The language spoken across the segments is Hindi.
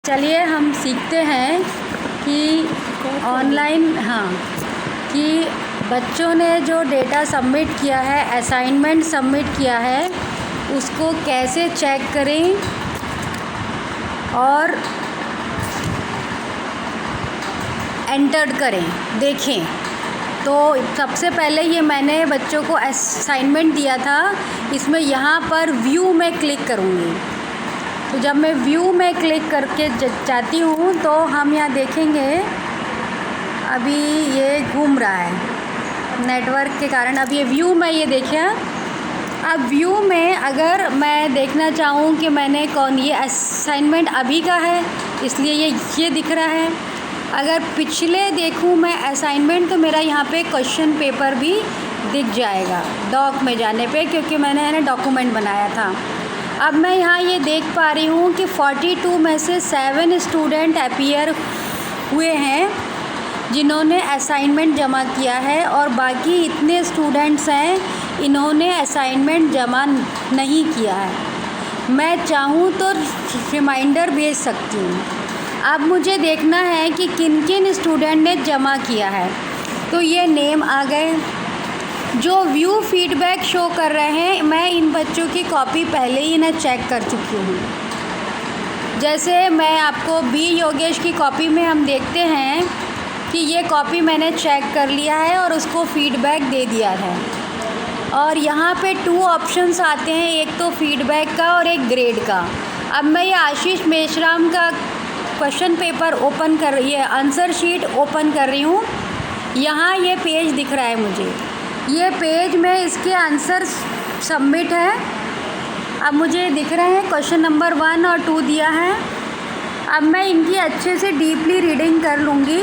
चलिए हम सीखते हैं कि ऑनलाइन कि बच्चों ने जो डेटा सबमिट किया है, असाइनमेंट सबमिट किया है, उसको कैसे चेक करें और एंटर करें। देखें तो सबसे पहले ये मैंने बच्चों को असाइनमेंट दिया था, इसमें यहाँ पर व्यू में क्लिक करूँगी। तो जब मैं व्यू में क्लिक करके जाती हूँ तो हम यहाँ देखेंगे अभी ये घूम रहा है नेटवर्क के कारण। अब ये व्यू में ये देखिए, अब व्यू में अगर मैं देखना चाहूँ कि मैंने ये असाइनमेंट अभी का है इसलिए ये दिख रहा है। अगर पिछले देखूँ मैं असाइनमेंट तो मेरा यहाँ पे क्वेश्चन पेपर भी दिख जाएगा डॉक में जाने पे, क्योंकि मैंने है ना डॉक्यूमेंट बनाया था। अब मैं यहाँ ये देख पा रही हूँ कि 42 में से 7 स्टूडेंट अपीयर हुए हैं जिन्होंने असाइनमेंट जमा किया है, और बाकी इतने स्टूडेंट्स हैं इन्होंने असाइनमेंट जमा नहीं किया है। मैं चाहूँ तो रिमाइंडर भेज सकती हूँ। अब मुझे देखना है कि किन किन स्टूडेंट ने जमा किया है। तो ये नेम आ गए। जो व्यू फीडबैक शो कर रहे हैं, मैं इन बच्चों की कॉपी पहले ही ना चेक कर चुकी हूँ। जैसे मैं आपको बी योगेश की कॉपी में हम देखते हैं कि ये कॉपी मैंने चेक कर लिया है और उसको फीडबैक दे दिया है। और यहाँ पे 2 ऑप्शंस आते हैं, एक तो फीडबैक का और एक ग्रेड का। अब मैं ये आशीष मेश्राम का क्वेश्चन पेपर ओपन कर रही है, आंसर शीट ओपन कर रही हूँ। यहाँ ये पेज दिख रहा है मुझे, ये पेज में इसके आंसर सबमिट है। अब मुझे दिख रहे हैं क्वेश्चन नंबर 1 और 2 दिया है। अब मैं इनकी अच्छे से डीपली रीडिंग कर लूँगी,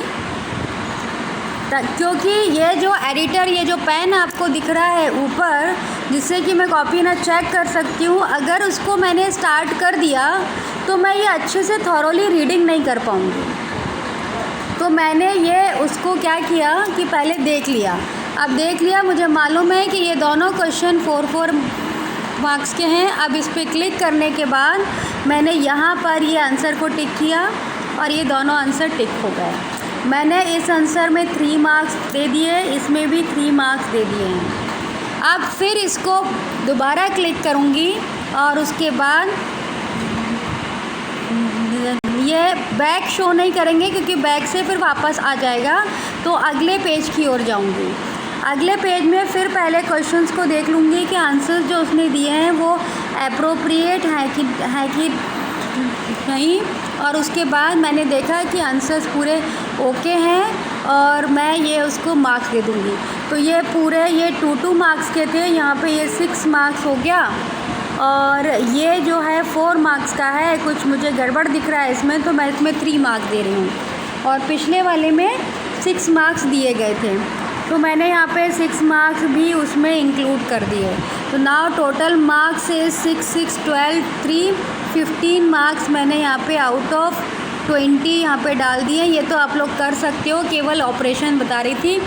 क्योंकि ये जो एडिटर, ये जो पेन आपको दिख रहा है ऊपर, जिससे कि मैं कॉपी ना चेक कर सकती हूँ, अगर उसको मैंने स्टार्ट कर दिया तो मैं ये अच्छे से थॉरोली रीडिंग नहीं कर पाऊँगी। तो मैंने ये उसको क्या किया कि पहले देख लिया। अब देख लिया, मुझे मालूम है कि ये दोनों क्वेश्चन 4-4 मार्क्स के हैं। अब इस पर क्लिक करने के बाद मैंने यहाँ पर ये आंसर को टिक किया और ये दोनों आंसर टिक हो गए। मैंने इस आंसर में 3 मार्क्स दे दिए, इसमें भी 3 मार्क्स दे दिए हैं। अब फिर इसको दोबारा क्लिक करूँगी और उसके बाद ये बैक शो नहीं करेंगे, क्योंकि बैक से फिर वापस आ जाएगा। तो अगले पेज की ओर जाऊँगी। अगले पेज में फिर पहले क्वेश्चंस को देख लूँगी कि आंसर्स जो उसने दिए हैं वो अप्रोप्रिएट है कि नहीं, और उसके बाद मैंने देखा कि आंसर्स पूरे ओके हैं और मैं ये उसको मार्क्स दे दूँगी। तो ये पूरे 2 मार्क्स के थे, यहाँ पे ये 6 मार्क्स हो गया, और ये जो है 4 मार्क्स का है। कुछ मुझे गड़बड़ दिख रहा है इसमें, तो मैं इसमें 3 मार्क्स दे रही हूँ, और पिछले वाले में 6 मार्क्स दिए गए थे, तो मैंने यहाँ पे 6 मार्क्स भी उसमें इंक्लूड कर दिए। तो now total marks is 6, 6, 12, 3, 15 marks मैंने यहाँ पे आउट ऑफ 20 यहाँ पे डाल दिए। ये तो आप लोग कर सकते हो, केवल ऑपरेशन बता रही थी।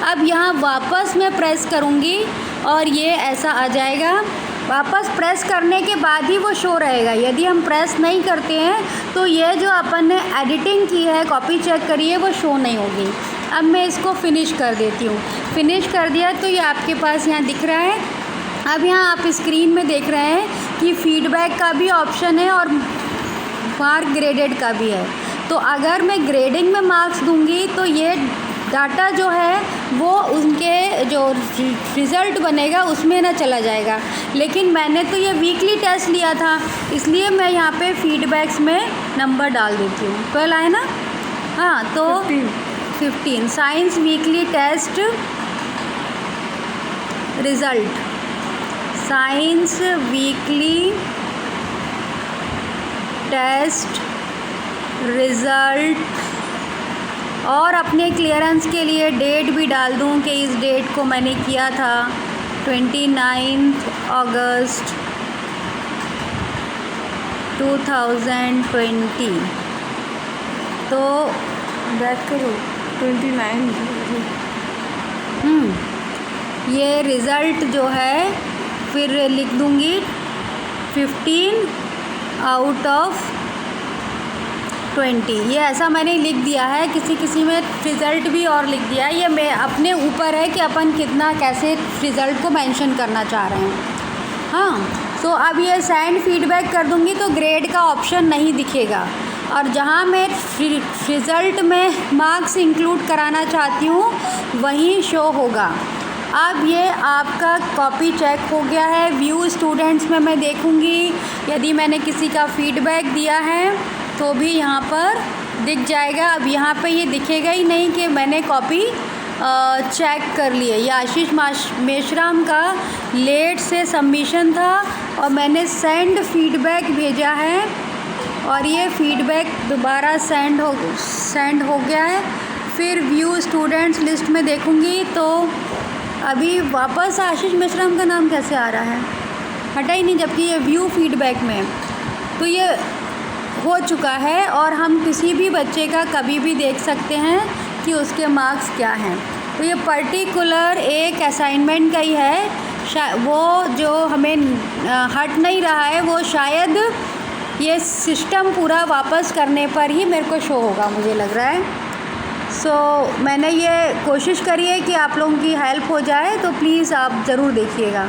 अब यहाँ वापस मैं प्रेस करूँगी और ये ऐसा आ जाएगा। वापस प्रेस करने के बाद ही वो शो रहेगा। यदि हम प्रेस नहीं करते हैं तो ये जो अपन ने एडिटिंग की है, कॉपी चेक करी है, वो शो नहीं होगी। अब मैं इसको फिनिश कर देती हूँ। फिनिश कर दिया तो ये आपके पास यहाँ दिख रहा है। अब यहाँ आप स्क्रीन में देख रहे हैं कि फीडबैक का भी ऑप्शन है और मार्क ग्रेडेड का भी है। तो अगर मैं ग्रेडिंग में मार्क्स दूँगी तो ये डाटा जो है वो उनके जो रिज़ल्ट बनेगा उसमें ना चला जाएगा। लेकिन मैंने तो ये वीकली टेस्ट लिया था, इसलिए मैं यहाँ पे फीडबैक्स में नंबर डाल देती हूँ। 12 आए ना? हाँ, तो 15 science weekly test result, science weekly test result, और अपने क्लियरेंस के लिए डेट भी डाल दूँ कि इस डेट को मैंने किया था 29 अगस्त 2020। तो बैक करो 29। ये रिज़ल्ट जो है फिर लिख दूँगी 15 आउट ऑफ 20। ये ऐसा मैंने लिख दिया है, किसी किसी में रिज़ल्ट भी और लिख दिया है। ये मैं अपने ऊपर है कि अपन कितना कैसे रिज़ल्ट को मेंशन करना चाह रहे हैं। हाँ, तो अब ये सेंड फीडबैक कर दूँगी तो ग्रेड का ऑप्शन नहीं दिखेगा, और जहाँ मैं रिज़ल्ट में मार्क्स इंक्लूड कराना चाहती हूँ वहीं शो होगा। अब ये आपका कॉपी चेक हो गया है। व्यू स्टूडेंट्स में मैं देखूँगी, यदि मैंने किसी का फीडबैक दिया है तो भी यहाँ पर दिख जाएगा। अब यहाँ पे ये दिखेगा ही नहीं कि मैंने कॉपी चेक कर लिए। ये आशीष मेश्राम का लेट से सबमिशन था और मैंने सेंड फीडबैक भेजा है और ये फीडबैक दोबारा सेंड हो गया है। फिर व्यू स्टूडेंट्स लिस्ट में देखूँगी तो अभी वापस आशीष मेश्राम का नाम कैसे आ रहा है, हटा ही नहीं, जबकि ये व्यू फीडबैक में तो ये हो चुका है और हम किसी भी बच्चे का कभी भी देख सकते हैं कि उसके मार्क्स क्या हैं। तो ये पर्टिकुलर एक असाइनमेंट का ही है, वो जो हमें हट नहीं रहा है, वो शायद ये सिस्टम पूरा वापस करने पर ही मेरे को शो होगा, मुझे लग रहा है। मैंने ये कोशिश करी है कि आप लोगों की हेल्प हो जाए, तो प्लीज़ आप ज़रूर देखिएगा।